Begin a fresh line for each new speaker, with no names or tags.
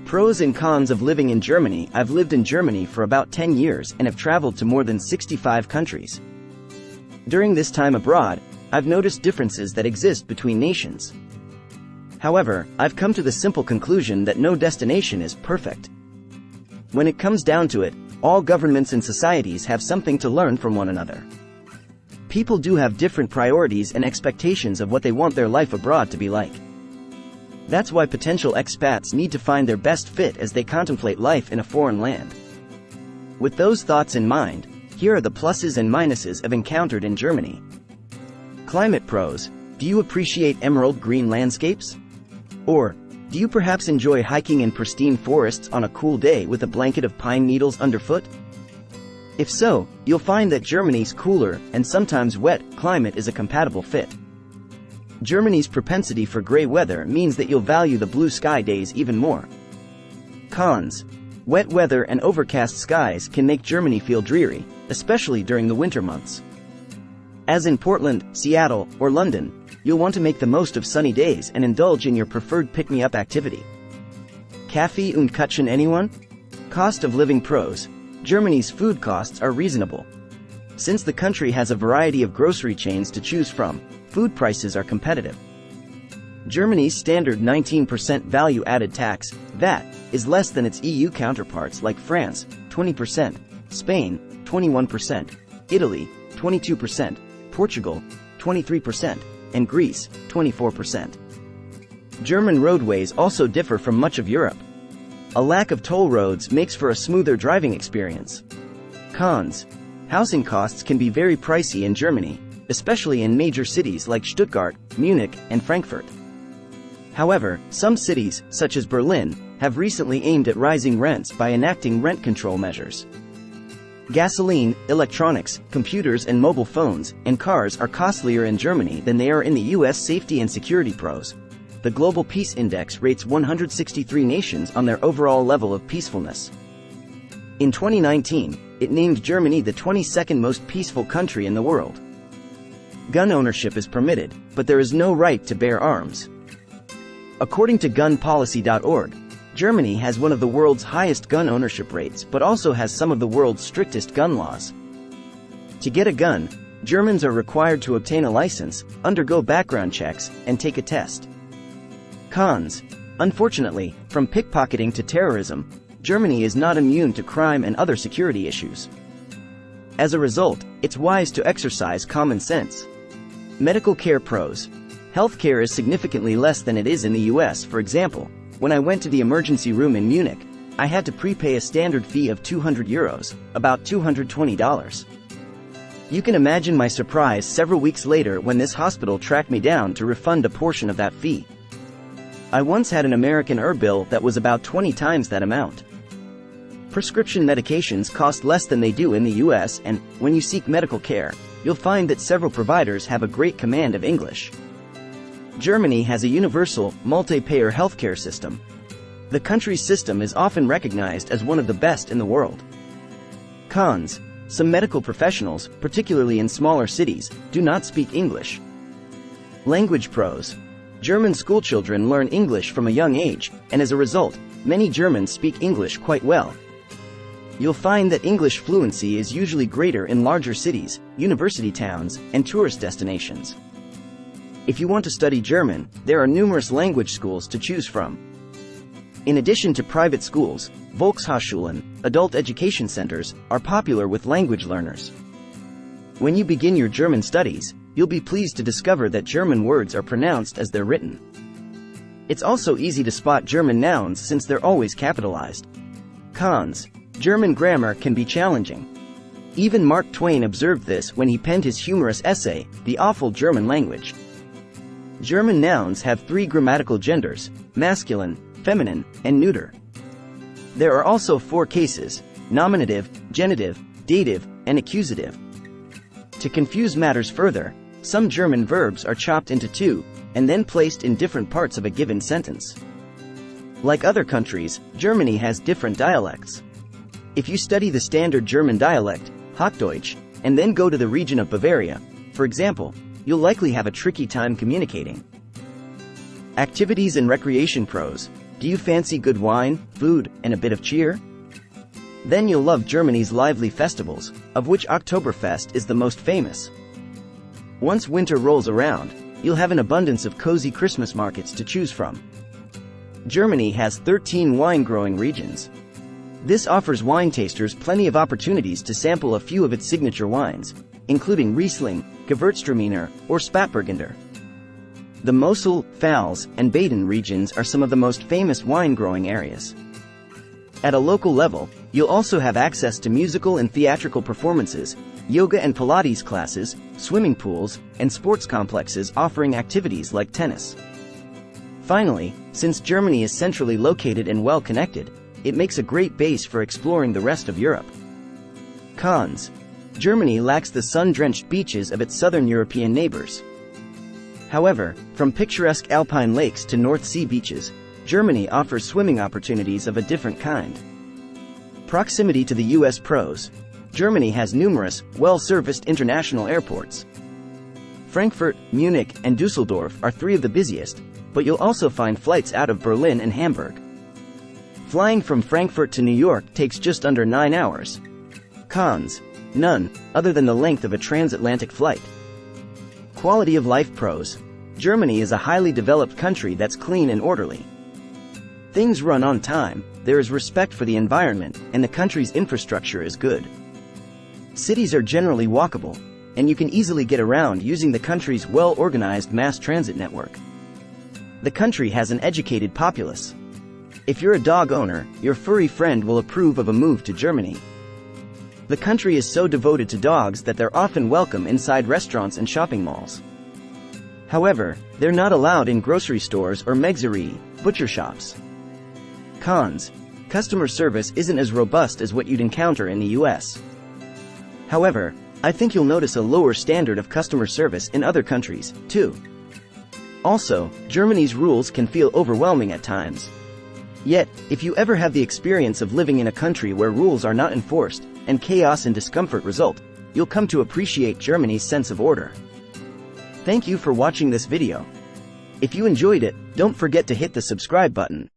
Pros and cons of living in Germany. I've lived in Germany for about 10 years and have traveled to more than 65 countries. During this time abroad, I've noticed differences that exist between nations. However, I've come to the simple conclusion that no destination is perfect. When it comes down to it, all governments and societies have something to learn from one another. People do have different priorities and expectations of what they want their life abroad to be like. That's why potential expats need to find their best fit as they contemplate life in a foreign land. With those thoughts in mind, here are the pluses and minuses I've encountered in Germany. Climate pros. Do you appreciate emerald green landscapes? Or, do you perhaps enjoy hiking in pristine forests on a cool day with a blanket of pine needles underfoot? If so, you'll find that Germany's cooler, and sometimes wet, climate is a compatible fit. Germany's propensity for gray weather means that you'll value the blue sky days even more. Cons. Wet weather and overcast skies can make Germany feel dreary, especially during the winter months. As in Portland, Seattle, or London, you'll want to make the most of sunny days and indulge in your preferred pick-me-up activity. Kaffee und Kuchen. Anyone? Cost of living pros. Germany's food costs are reasonable. Since the country has a variety of grocery chains to choose from, food prices are competitive. Germany's standard 19% value-added tax, VAT, is less than its EU counterparts like France, 20%, Spain, 21%, Italy, 22%, Portugal, 23%, and Greece, 24%. German roadways also differ from much of Europe. A lack of toll roads makes for a smoother driving experience. Cons. Housing costs can be very pricey in Germany, especially in major cities like Stuttgart, Munich, and Frankfurt. However, some cities, such as Berlin, have recently aimed at rising rents by enacting rent control measures. Gasoline, electronics, computers and mobile phones, and cars are costlier in Germany than they are in the US. Safety and security pros. The Global Peace Index rates 163 nations on their overall level of peacefulness. In 2019, it named Germany the 22nd most peaceful country in the world. Gun ownership is permitted, but there is no right to bear arms. According to gunpolicy.org, Germany has one of the world's highest gun ownership rates but also has some of the world's strictest gun laws. To get a gun, Germans are required to obtain a license, undergo background checks, and take a test. Cons. Unfortunately, from pickpocketing to terrorism, Germany is not immune to crime and other security issues. As a result, it's wise to exercise common sense. Medical care pros. Healthcare is significantly less than it is in the US. For example, when I went to the emergency room in Munich, I had to prepay a standard fee of €200, about $220. You can imagine my surprise several weeks later when this hospital tracked me down to refund a portion of that fee. I once had an American bill that was about 20 times that amount. Prescription medications cost less than they do in the US, and when you seek medical care, you'll find that several providers have a great command of English. Germany has a universal, multi-payer healthcare system. The country's system is often recognized as one of the best in the world. Cons. Some medical professionals, particularly in smaller cities, do not speak English. Language pros. German schoolchildren learn English from a young age, and as a result, many Germans speak English quite well. You'll find that English fluency is usually greater in larger cities, university towns, and tourist destinations. If you want to study German, there are numerous language schools to choose from. In addition to private schools, Volkshochschulen, adult education centers, are popular with language learners. When you begin your German studies, you'll be pleased to discover that German words are pronounced as they're written. It's also easy to spot German nouns since they're always capitalized. Cons. German grammar can be challenging. Even Mark Twain observed this when he penned his humorous essay, The Awful German Language. German nouns have 3 grammatical genders: masculine, feminine, and neuter. There are also 4 cases: nominative, genitive, dative, and accusative. To confuse matters further, some German verbs are chopped into 2, and then placed in different parts of a given sentence. Like other countries, Germany has different dialects. If you study the standard German dialect, Hochdeutsch, and then go to the region of Bavaria, for example, you'll likely have a tricky time communicating. Activities and recreation pros. Do you fancy good wine, food, and a bit of cheer? Then you'll love Germany's lively festivals, of which Oktoberfest is the most famous. Once winter rolls around, you'll have an abundance of cozy Christmas markets to choose from. Germany has 13 wine-growing regions. This offers wine tasters plenty of opportunities to sample a few of its signature wines, including Riesling, Gewürztraminer, or Spätburgunder. The Mosel, Pfalz, and Baden regions are some of the most famous wine-growing areas. At a local level, you'll also have access to musical and theatrical performances, yoga and Pilates classes, swimming pools, and sports complexes offering activities like tennis. Finally, since Germany is centrally located and well-connected, it makes a great base for exploring the rest of Europe. Cons. Germany lacks the sun-drenched beaches of its southern European neighbors. However, from picturesque alpine lakes to North Sea beaches, Germany offers swimming opportunities of a different kind. Proximity to the U.S. Pros. Germany has numerous, well-serviced international airports. Frankfurt, Munich, and Dusseldorf are three of the busiest, but you'll also find flights out of Berlin and Hamburg. Flying from Frankfurt to New York takes just under 9 hours. Cons. None, other than the length of a transatlantic flight. Quality of life pros. Germany is a highly developed country that's clean and orderly. Things run on time, there is respect for the environment, and the country's infrastructure is good. Cities are generally walkable, and you can easily get around using the country's well-organized mass transit network. The country has an educated populace. If you're a dog owner, your furry friend will approve of a move to Germany. The country is so devoted to dogs that they're often welcome inside restaurants and shopping malls. However, they're not allowed in grocery stores or Megzerie, butcher shops. Cons. Customer service isn't as robust as what you'd encounter in the US. However, I think you'll notice a lower standard of customer service in other countries, too. Also, Germany's rules can feel overwhelming at times. Yet, if you ever have the experience of living in a country where rules are not enforced, and chaos and discomfort result, you'll come to appreciate Germany's sense of order. Thank you for watching this video. If you enjoyed it, don't forget to hit the subscribe button.